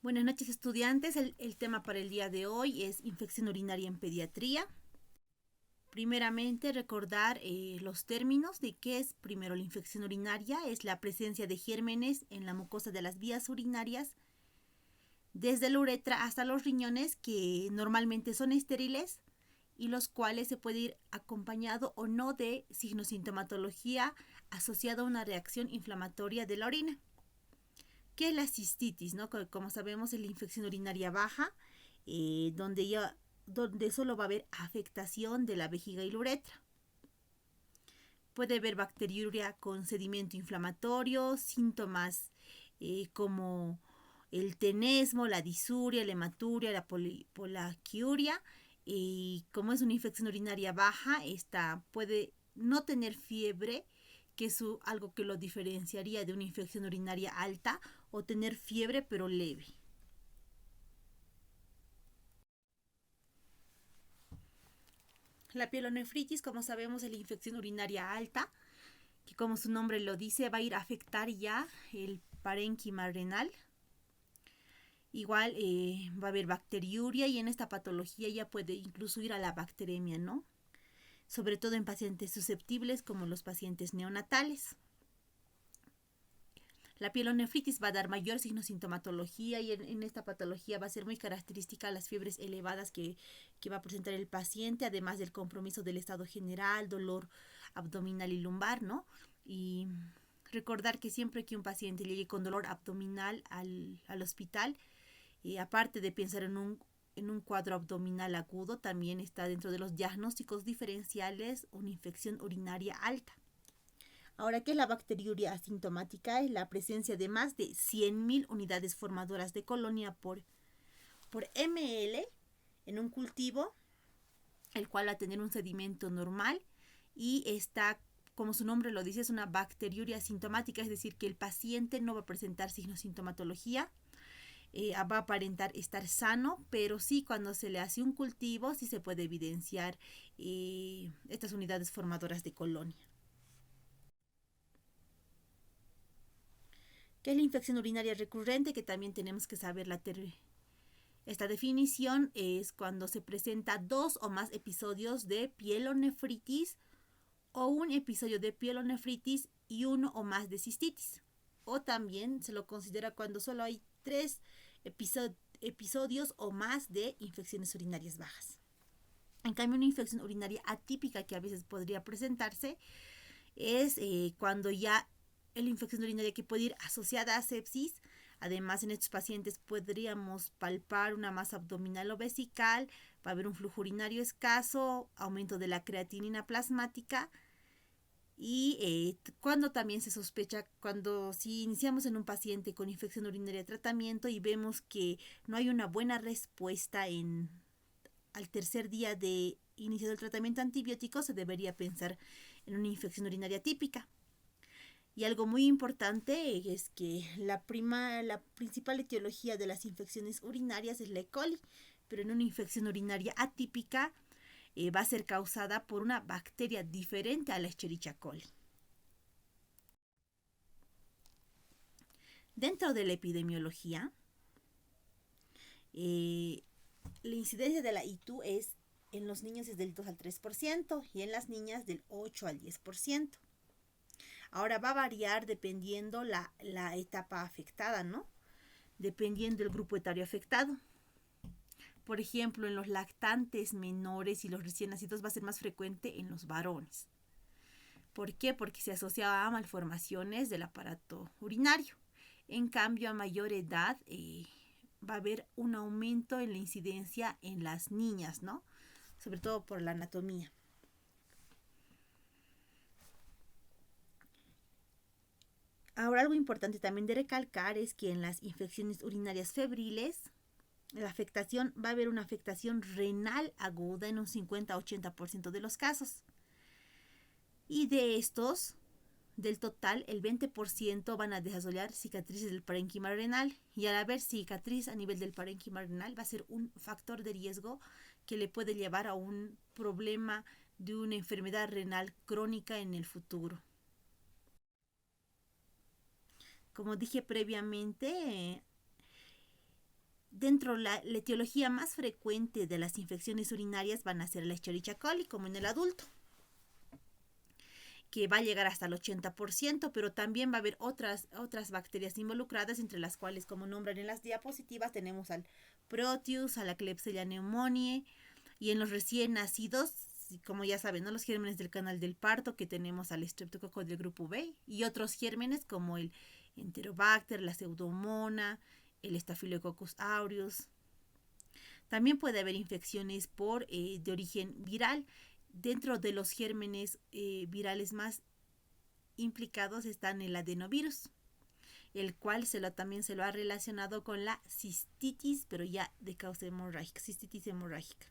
Buenas noches, estudiantes. El tema para el día de hoy es infección urinaria en pediatría. Primeramente, recordar los términos de qué es primero la infección urinaria. Es la presencia de gérmenes en la mucosa de las vías urinarias, desde la uretra hasta los riñones, que normalmente son estériles y los cuales se puede ir acompañado o no de signosintomatología asociada a una reacción inflamatoria de la orina. ¿Qué es la cistitis? ¿No? Como sabemos, es la infección urinaria baja, donde solo va a haber afectación de la vejiga y la uretra. Puede haber bacteriuria con sedimento inflamatorio, síntomas como el tenesmo, la disuria, la hematuria, la polaquiuria. Y como es una infección urinaria baja, esta puede no tener fiebre, que es algo que lo diferenciaría de una infección urinaria alta, o tener fiebre pero leve. La pielonefritis, como sabemos, es la infección urinaria alta, que como su nombre lo dice, va a ir a afectar ya el parénquima renal. Igual va a haber bacteriuria y en esta patología ya puede incluso ir a la bacteremia, ¿no? Sobre todo en pacientes susceptibles como los pacientes neonatales. La pielonefritis va a dar mayor signosintomatología y en esta patología va a ser muy característica las fiebres elevadas que va a presentar el paciente, además del compromiso del estado general, dolor abdominal y lumbar, ¿no? Y recordar que siempre que un paciente llegue con dolor abdominal al hospital, aparte de pensar en un cuadro abdominal agudo, también está dentro de los diagnósticos diferenciales una infección urinaria alta. Ahora, ¿qué es la bacteriuria asintomática? Es la presencia de más de 100.000 unidades formadoras de colonia por ml en un cultivo, el cual va a tener un sedimento normal y está, como su nombre lo dice, es una bacteriuria asintomática, es decir, que el paciente no va a presentar signosintomatología, va a aparentar estar sano, pero sí cuando se le hace un cultivo sí se puede evidenciar estas unidades formadoras de colonia. ¿Qué es la infección urinaria recurrente? Que también tenemos que saber esta definición. Es cuando se presenta 2 o más episodios de pielonefritis o un episodio de pielonefritis y uno o más de cistitis. O también se lo considera cuando solo hay 3 episodios o más de infecciones urinarias bajas. En cambio, una infección urinaria atípica que a veces podría presentarse es cuando ya la infección urinaria que puede ir asociada a sepsis. Además, en estos pacientes podríamos palpar una masa abdominal o vesical, va a haber un flujo urinario escaso, aumento de la creatinina plasmática y cuando también se sospecha, cuando si iniciamos en un paciente con infección urinaria de tratamiento y vemos que no hay una buena respuesta al tercer día de inicio del tratamiento antibiótico, se debería pensar en una infección urinaria típica. Y algo muy importante es que la principal etiología de las infecciones urinarias es la E. coli, pero en una infección urinaria atípica va a ser causada por una bacteria diferente a la Escherichia coli. Dentro de la epidemiología, la incidencia de la ITU en los niños es del 2 al 3% y en las niñas del 8 al 10%. Ahora va a variar dependiendo la etapa afectada, ¿no? Dependiendo del grupo etario afectado. Por ejemplo, en los lactantes menores y los recién nacidos va a ser más frecuente en los varones. ¿Por qué? Porque se asocia a malformaciones del aparato urinario. En cambio, a mayor edad va a haber un aumento en la incidencia en las niñas, ¿no? Sobre todo por la anatomía. Ahora, algo importante también de recalcar es que en las infecciones urinarias febriles, la afectación va a haber una afectación renal aguda en un 50-80% de los casos. Y de estos, del total, el 20% van a desarrollar cicatrices del parénquima renal. Y al haber cicatriz a nivel del parénquima renal, va a ser un factor de riesgo que le puede llevar a un problema de una enfermedad renal crónica en el futuro. Como dije previamente, la etiología más frecuente de las infecciones urinarias van a ser la Escherichia coli, como en el adulto, que va a llegar hasta el 80%, pero también va a haber otras bacterias involucradas, entre las cuales, como nombran en las diapositivas, tenemos al Proteus, a la Klebsiella pneumoniae, y en los recién nacidos, como ya saben, ¿no?, los gérmenes del canal del parto, que tenemos al Streptococcus del grupo B, y otros gérmenes como el Enterobacter, la Pseudomonas, el Staphylococcus aureus. También puede haber infecciones de origen viral. Dentro de los gérmenes virales más implicados están el adenovirus, el cual también se lo ha relacionado con la cistitis, pero ya de causa hemorrágica, cistitis hemorrágica.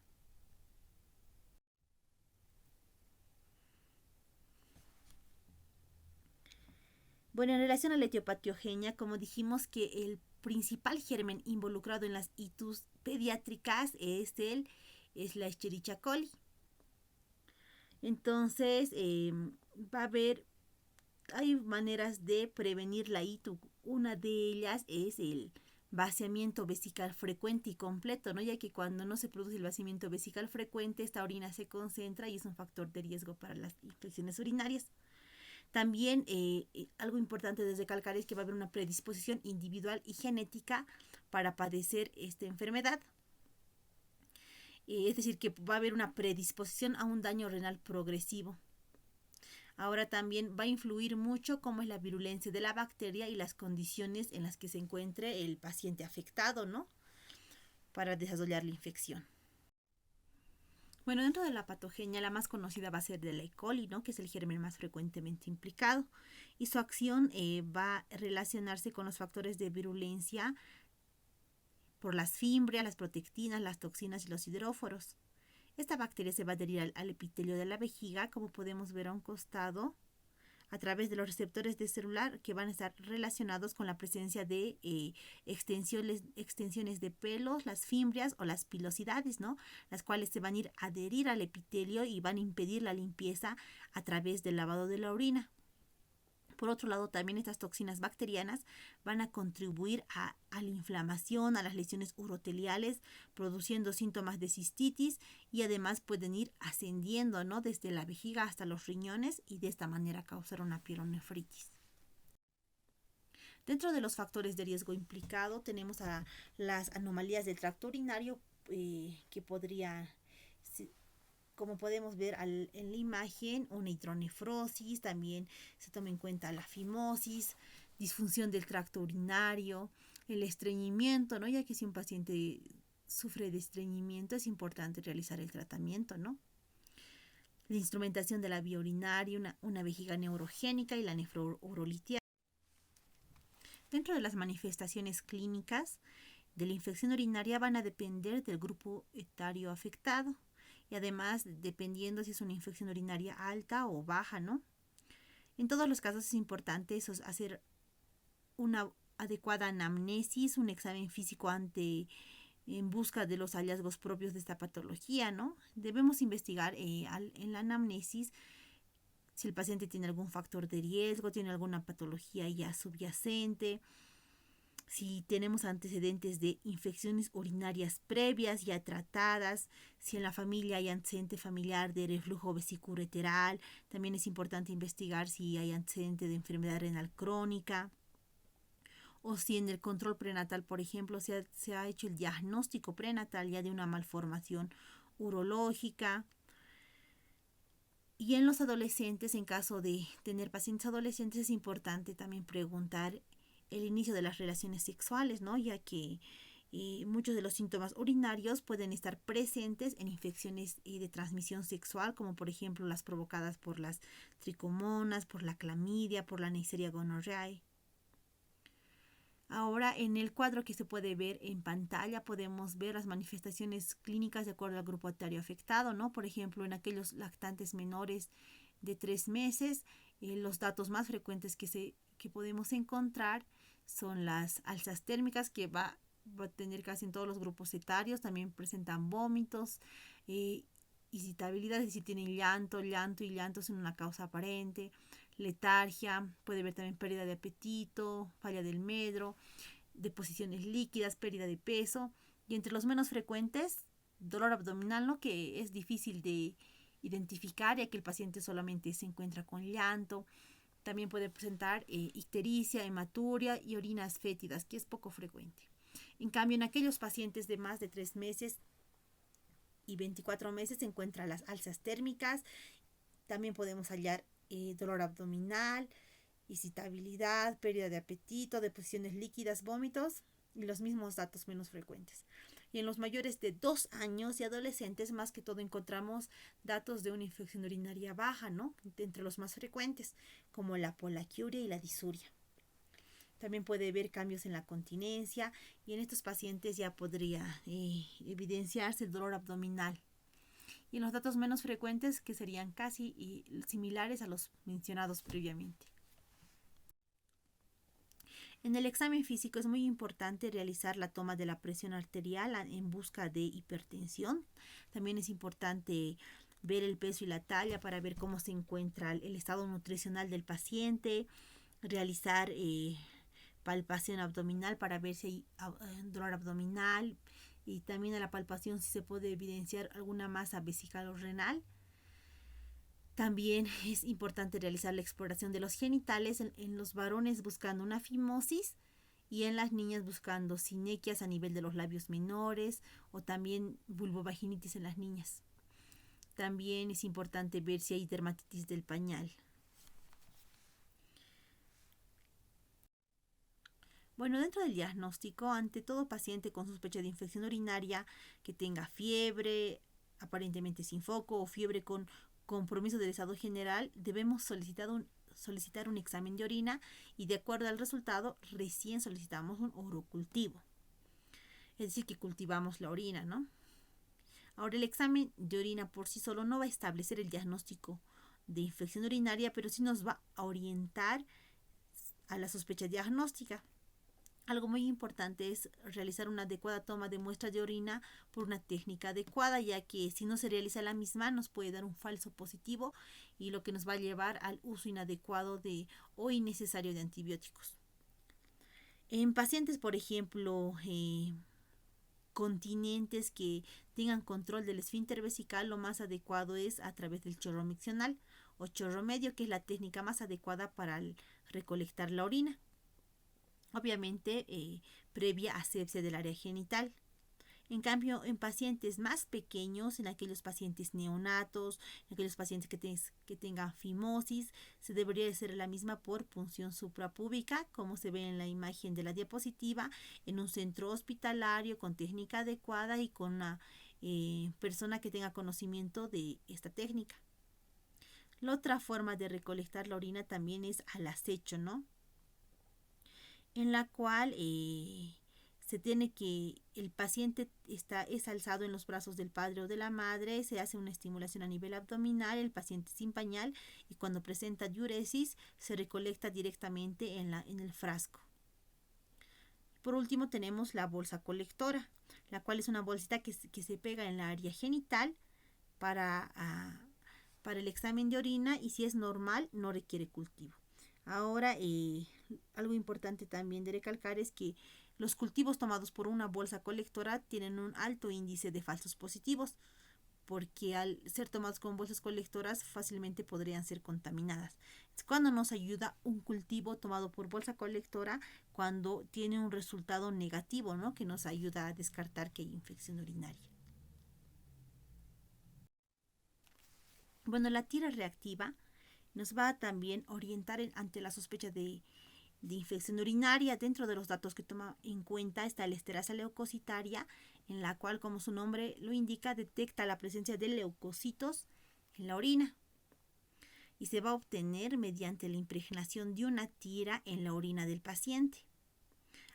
Bueno, en relación a la etiopatiogenia, como dijimos que el principal germen involucrado en las itus pediátricas es la Escherichia coli. Entonces, hay maneras de prevenir la ITU. Una de ellas es el vaciamiento vesical frecuente y completo, ¿no? Ya que cuando no se produce el vaciamiento vesical frecuente, esta orina se concentra y es un factor de riesgo para las infecciones urinarias. También algo importante de recalcar es que va a haber una predisposición individual y genética para padecer esta enfermedad. Es decir, que va a haber una predisposición a un daño renal progresivo. Ahora también va a influir mucho cómo es la virulencia de la bacteria y las condiciones en las que se encuentre el paciente afectado, ¿no?, para desarrollar la infección. Bueno, dentro de la patogenia, la más conocida va a ser de la E. coli, ¿no?, que es el germen más frecuentemente implicado, y su acción va a relacionarse con los factores de virulencia por las fimbrias, las protectinas, las toxinas y los hidróforos. Esta bacteria se va a adherir al epitelio de la vejiga, como podemos ver a un costado, a través de los receptores de celular, que van a estar relacionados con la presencia de extensiones de pelos, las fimbrias o las pilosidades, ¿no?, las cuales se van a ir a adherir al epitelio y van a impedir la limpieza a través del lavado de la orina. Por otro lado, también estas toxinas bacterianas van a contribuir a la inflamación, a las lesiones uroteliales, produciendo síntomas de cistitis, y además pueden ir ascendiendo, ¿no?, desde la vejiga hasta los riñones, y de esta manera causar una pielonefritis. Dentro de los factores de riesgo implicado tenemos a las anomalías del tracto urinario, que podría, como podemos ver en la imagen, una hidronefrosis. También se toma en cuenta la fimosis, disfunción del tracto urinario, el estreñimiento, ¿no?, ya que si un paciente sufre de estreñimiento es importante realizar el tratamiento, ¿no? La instrumentación de la vía urinaria, una vejiga neurogénica y la nefrourolitial. Dentro de las manifestaciones clínicas de la infección urinaria van a depender del grupo etario afectado, y además dependiendo si es una infección urinaria alta o baja, ¿no? En todos los casos es importante hacer una adecuada anamnesis, un examen físico en busca de los hallazgos propios de esta patología, ¿no? Debemos investigar en la anamnesis si el paciente tiene algún factor de riesgo, tiene alguna patología ya subyacente, si tenemos antecedentes de infecciones urinarias previas ya tratadas, si en la familia hay antecedente familiar de reflujo vesicureteral. También es importante investigar si hay antecedente de enfermedad renal crónica, o si en el control prenatal, por ejemplo, se ha hecho el diagnóstico prenatal ya de una malformación urológica. Y en los adolescentes, en caso de tener pacientes adolescentes, es importante también preguntar el inicio de las relaciones sexuales, ¿no?, ya que muchos de los síntomas urinarios pueden estar presentes en infecciones de transmisión sexual, como por ejemplo las provocadas por las tricomonas, por la clamidia, por la Neisseria gonorrhoeae. Ahora, en el cuadro que se puede ver en pantalla, podemos ver las manifestaciones clínicas de acuerdo al grupo etario afectado, ¿no? Por ejemplo, en aquellos lactantes menores de 3 meses, los datos más frecuentes que podemos encontrar son las alzas térmicas, que va a tener casi en todos los grupos etarios. También presentan vómitos, irritabilidad, es decir, tienen llanto sin una causa aparente, letargia, puede haber también pérdida de apetito, falla del medro, deposiciones líquidas, pérdida de peso, y entre los menos frecuentes, dolor abdominal, ¿no? Que es difícil de identificar ya que el paciente solamente se encuentra con llanto. También puede presentar ictericia, hematuria y orinas fétidas, que es poco frecuente. En cambio, en aquellos pacientes de más de 3 meses y 24 meses se encuentran las alzas térmicas. También podemos hallar dolor abdominal, irritabilidad, pérdida de apetito, deposiciones líquidas, vómitos y los mismos datos menos frecuentes. Y en los mayores de 2 años y adolescentes, más que todo encontramos datos de una infección urinaria baja, ¿no? Entre los más frecuentes, como la polaquiuria y la disuria. También puede haber cambios en la continencia y en estos pacientes ya podría evidenciarse el dolor abdominal. Y en los datos menos frecuentes, que serían casi similares a los mencionados previamente. En el examen físico es muy importante realizar la toma de la presión arterial en busca de hipertensión. También es importante ver el peso y la talla para ver cómo se encuentra el estado nutricional del paciente, realizar palpación abdominal para ver si hay dolor abdominal, y también a la palpación si se puede evidenciar alguna masa vesical o renal. También es importante realizar la exploración de los genitales en los varones buscando una fimosis y en las niñas buscando sinequias a nivel de los labios menores o también vulvovaginitis en las niñas. También es importante ver si hay dermatitis del pañal. Bueno, dentro del diagnóstico, ante todo paciente con sospecha de infección urinaria que tenga fiebre, aparentemente sin foco, o fiebre con compromiso del estado general, debemos solicitar un examen de orina y de acuerdo al resultado recién solicitamos un urocultivo. Es decir, que cultivamos la orina, ¿no? Ahora, el examen de orina por sí solo no va a establecer el diagnóstico de infección urinaria, pero sí nos va a orientar a la sospecha diagnóstica. Algo muy importante es realizar una adecuada toma de muestras de orina por una técnica adecuada, ya que si no se realiza la misma nos puede dar un falso positivo y lo que nos va a llevar al uso inadecuado o innecesario de antibióticos. En pacientes, por ejemplo, continentes que tengan control del esfínter vesical, lo más adecuado es a través del chorro miccional o chorro medio, que es la técnica más adecuada para recolectar la orina. Obviamente previa asepsia del área genital. En cambio, en pacientes más pequeños, en aquellos pacientes neonatos, en aquellos pacientes que tengan fimosis, se debería hacer la misma por punción suprapúbica, como se ve en la imagen de la diapositiva, en un centro hospitalario con técnica adecuada y con una persona que tenga conocimiento de esta técnica. La otra forma de recolectar la orina también es al acecho, ¿no? En la cual se tiene que el paciente es alzado en los brazos del padre o de la madre, se hace una estimulación a nivel abdominal, el paciente sin pañal, y cuando presenta diuresis se recolecta directamente en el frasco. Por último tenemos la bolsa colectora, la cual es una bolsita que se pega en la área genital para el examen de orina, y si es normal no requiere cultivo. Ahora, algo importante también de recalcar es que los cultivos tomados por una bolsa colectora tienen un alto índice de falsos positivos, porque al ser tomados con bolsas colectoras fácilmente podrían ser contaminadas. Es cuando nos ayuda un cultivo tomado por bolsa colectora, cuando tiene un resultado negativo, ¿no? Que nos ayuda a descartar que hay infección urinaria. Bueno, la tira reactiva nos va a también orientar ante la sospecha de infección urinaria. Dentro de los datos que toma en cuenta está la esterasa leucocitaria, en la cual, como su nombre lo indica, detecta la presencia de leucocitos en la orina y se va a obtener mediante la impregnación de una tira en la orina del paciente.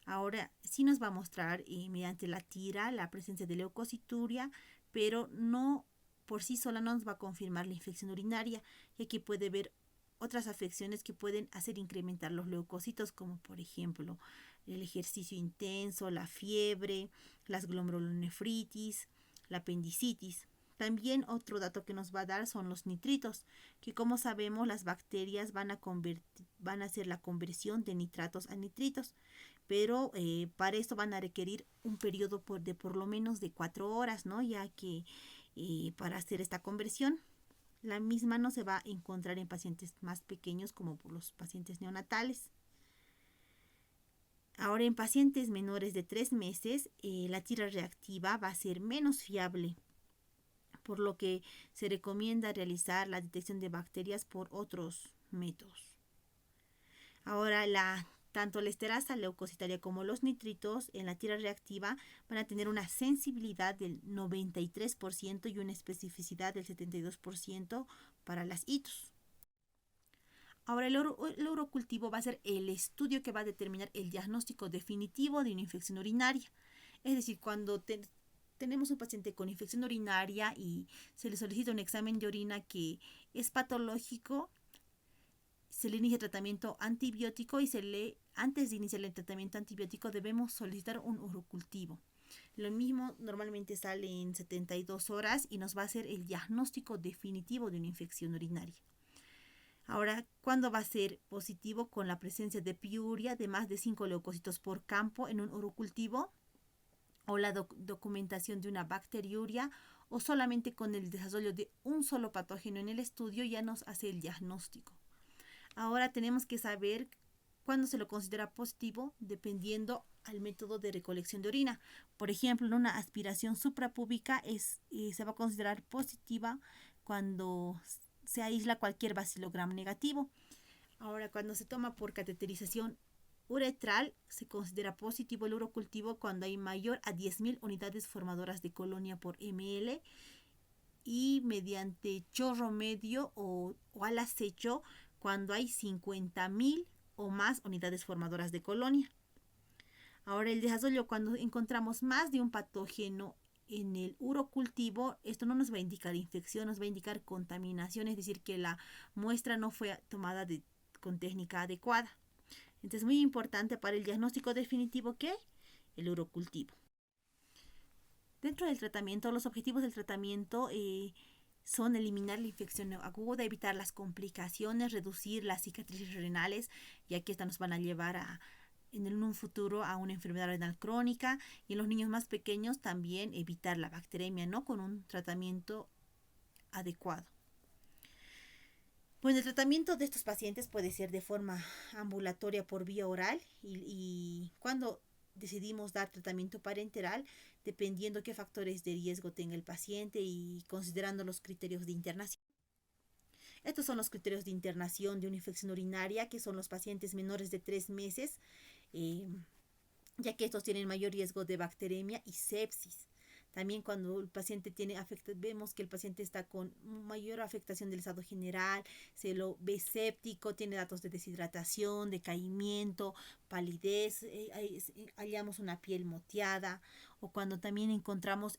Ahora sí nos va a mostrar mediante la tira la presencia de leucocituria, pero no por sí sola no nos va a confirmar la infección urinaria, ya que puede haber otras afecciones que pueden hacer incrementar los leucocitos, como por ejemplo el ejercicio intenso, la fiebre, las glomerulonefritis, la apendicitis. También otro dato que nos va a dar son los nitritos, que como sabemos las bacterias van a hacer la conversión de nitratos a nitritos, pero para esto van a requerir un periodo de por lo menos de 4 horas, ¿no? Ya que para hacer esta conversión, la misma no se va a encontrar en pacientes más pequeños como por los pacientes neonatales. Ahora, en pacientes menores de 3 meses, la tira reactiva va a ser menos fiable, por lo que se recomienda realizar la detección de bacterias por otros métodos. Ahora, tanto la esterasa leucocitaria como los nitritos en la tira reactiva van a tener una sensibilidad del 93% y una especificidad del 72% para las ITUS. Ahora, el urocultivo va a ser el estudio que va a determinar el diagnóstico definitivo de una infección urinaria. Es decir, cuando tenemos un paciente con infección urinaria y se le solicita un examen de orina que es patológico, se le inicia tratamiento antibiótico y antes de iniciar el tratamiento antibiótico debemos solicitar un urocultivo. Lo mismo normalmente sale en 72 horas y nos va a hacer el diagnóstico definitivo de una infección urinaria. Ahora, ¿cuándo va a ser positivo? Con la presencia de piuria de más de 5 leucocitos por campo en un urocultivo, o la documentación de una bacteriuria, o solamente con el desarrollo de un solo patógeno en el estudio ya nos hace el diagnóstico. Ahora tenemos que saber cuándo se lo considera positivo dependiendo al método de recolección de orina. Por ejemplo, en una aspiración suprapúbica se va a considerar positiva cuando se aísla cualquier bacilo-gram negativo. Ahora, cuando se toma por cateterización uretral, se considera positivo el urocultivo cuando hay mayor a 10.000 unidades formadoras de colonia por ml y mediante chorro medio o al acecho cuando hay 50.000 o más unidades formadoras de colonia. Ahora, el desarrollo, cuando encontramos más de un patógeno en el urocultivo, esto no nos va a indicar infección, nos va a indicar contaminación, es decir, que la muestra no fue tomada con técnica adecuada. Entonces, es muy importante para el diagnóstico definitivo que el urocultivo. Dentro del tratamiento, los objetivos del tratamiento son eliminar la infección aguda, evitar las complicaciones, reducir las cicatrices renales, ya que estas nos van a llevar en un futuro a una enfermedad renal crónica, y en los niños más pequeños también evitar la bacteremia, ¿no? Con un tratamiento adecuado. Bueno, el tratamiento de estos pacientes puede ser de forma ambulatoria por vía oral y cuando decidimos dar tratamiento parenteral, dependiendo qué factores de riesgo tenga el paciente y considerando los criterios de internación. Estos son los criterios de internación de una infección urinaria, que son los pacientes menores de 3 meses, ya que estos tienen mayor riesgo de bacteremia y sepsis. También cuando el paciente vemos que el paciente está con mayor afectación del estado general, se lo ve séptico, tiene datos de deshidratación, decaimiento, palidez, hallamos una piel moteada, o cuando también encontramos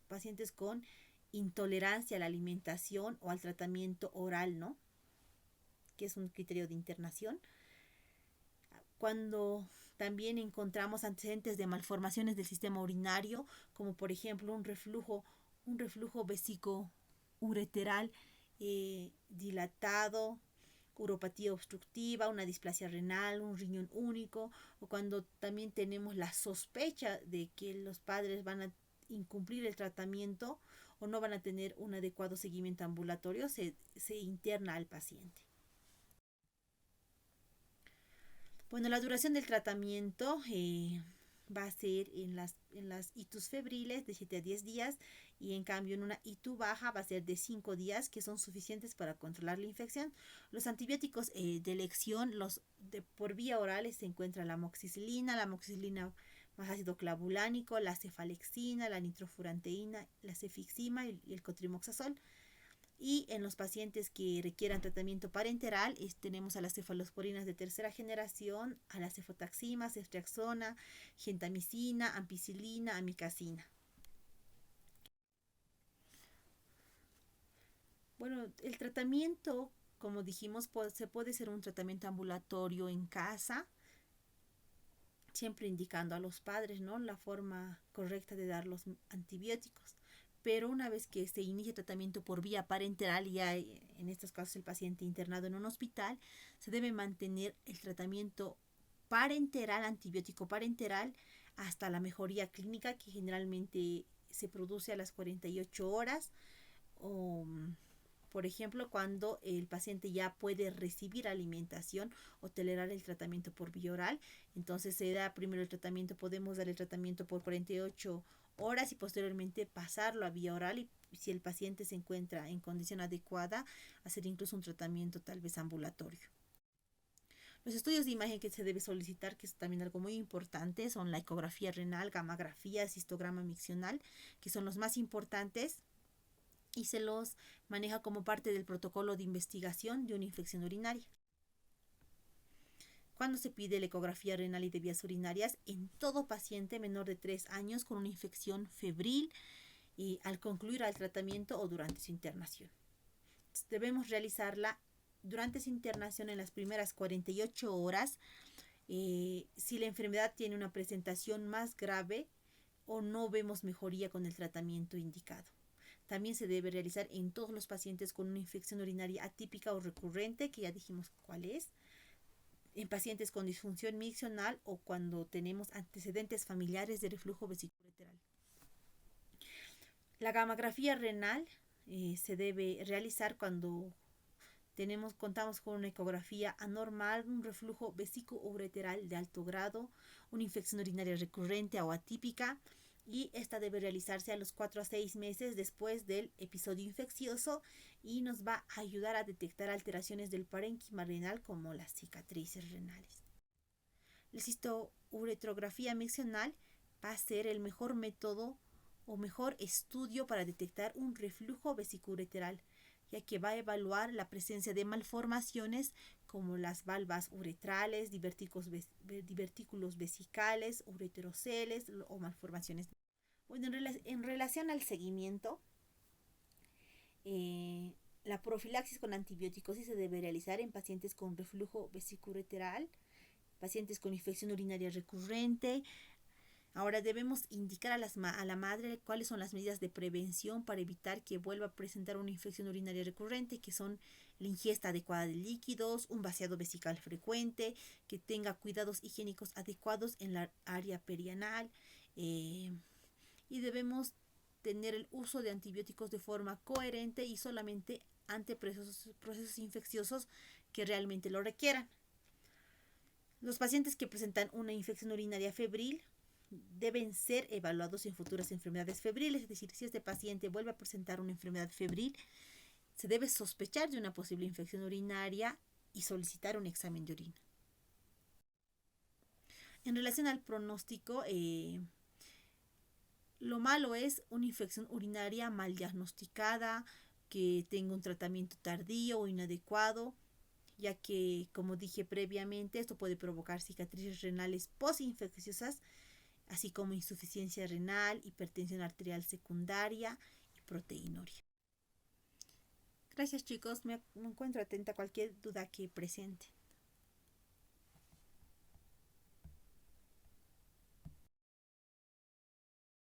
pacientes con intolerancia a la alimentación o al tratamiento oral, ¿no? Que es un criterio de internación. Cuando también encontramos antecedentes de malformaciones del sistema urinario, como por ejemplo un reflujo vesicoureteral dilatado, uropatía obstructiva, una displasia renal, un riñón único, o cuando también tenemos la sospecha de que los padres van a incumplir el tratamiento o no van a tener un adecuado seguimiento ambulatorio, se interna al paciente. Bueno, la duración del tratamiento va a ser en las ITUs febriles de 7 a 10 días, y en cambio en una ITU baja va a ser de 5 días, que son suficientes para controlar la infección. Los antibióticos de elección, los por vía oral, se encuentra la amoxicilina más ácido clavulánico, la cefalexina, la nitrofuranteína, la cefixima y el cotrimoxazol. Y en los pacientes que requieran tratamiento parenteral, tenemos a las cefalosporinas de tercera generación, a la cefotaxima, ceftriaxona, gentamicina, ampicilina, amicacina. Bueno, el tratamiento, como dijimos, se puede hacer un tratamiento ambulatorio en casa, siempre indicando a los padres, ¿no?, la forma correcta de dar los antibióticos. Pero una vez que se inicia tratamiento por vía parenteral, ya en estos casos el paciente internado en un hospital, se debe mantener el tratamiento parenteral, antibiótico parenteral, hasta la mejoría clínica, que generalmente se produce a las 48 horas, o por ejemplo cuando el paciente ya puede recibir alimentación o tolerar el tratamiento por vía oral. Entonces se da primero el tratamiento, podemos dar el tratamiento por 48 horas y posteriormente pasarlo a vía oral, y si el paciente se encuentra en condición adecuada, hacer incluso un tratamiento tal vez ambulatorio. Los estudios de imagen que se debe solicitar, que es también algo muy importante, son la ecografía renal, gamografía, cistograma miccional, que son los más importantes y se los maneja como parte del protocolo de investigación de una infección urinaria. Cuando se pide la ecografía renal y de vías urinarias en todo paciente menor de 3 años con una infección febril y al concluir el tratamiento o durante su internación. Debemos realizarla durante su internación en las primeras 48 horas. Si la enfermedad tiene una presentación más grave o no vemos mejoría con el tratamiento indicado. También se debe realizar en todos los pacientes con una infección urinaria atípica o recurrente, que ya dijimos cuál es, en pacientes con disfunción miccional o cuando tenemos antecedentes familiares de reflujo vesicoureteral. La gamografía renal se debe realizar cuando contamos con una ecografía anormal, un reflujo vesicoureteral de alto grado, una infección urinaria recurrente o atípica, y esta debe realizarse a los 4 a 6 meses después del episodio infeccioso y nos va a ayudar a detectar alteraciones del parénquima renal como las cicatrices renales. La cistouretrografía miccional va a ser el mejor método o mejor estudio para detectar un reflujo vesicoureteral, ya que va a evaluar la presencia de malformaciones como las valvas uretrales, divertículos vesicales, ureteroceles o malformaciones. Bueno, en relación al seguimiento, la profilaxis con antibióticos sí se debe realizar en pacientes con reflujo vesicoureteral, pacientes con infección urinaria recurrente. Ahora debemos indicar a la madre cuáles son las medidas de prevención para evitar que vuelva a presentar una infección urinaria recurrente, que son la ingesta adecuada de líquidos, un vaciado vesical frecuente, que tenga cuidados higiénicos adecuados en la área perianal, y debemos tener el uso de antibióticos de forma coherente y solamente ante procesos infecciosos que realmente lo requieran. Los pacientes que presentan una infección urinaria febril deben ser evaluados en futuras enfermedades febriles, es decir, si este paciente vuelve a presentar una enfermedad febril, se debe sospechar de una posible infección urinaria y solicitar un examen de orina. En relación al pronóstico, lo malo es una infección urinaria mal diagnosticada, que tenga un tratamiento tardío o inadecuado, ya que, como dije previamente, esto puede provocar cicatrices renales postinfecciosas, así como insuficiencia renal, hipertensión arterial secundaria y proteinuria. Gracias, chicos, me encuentro atenta a cualquier duda que presente.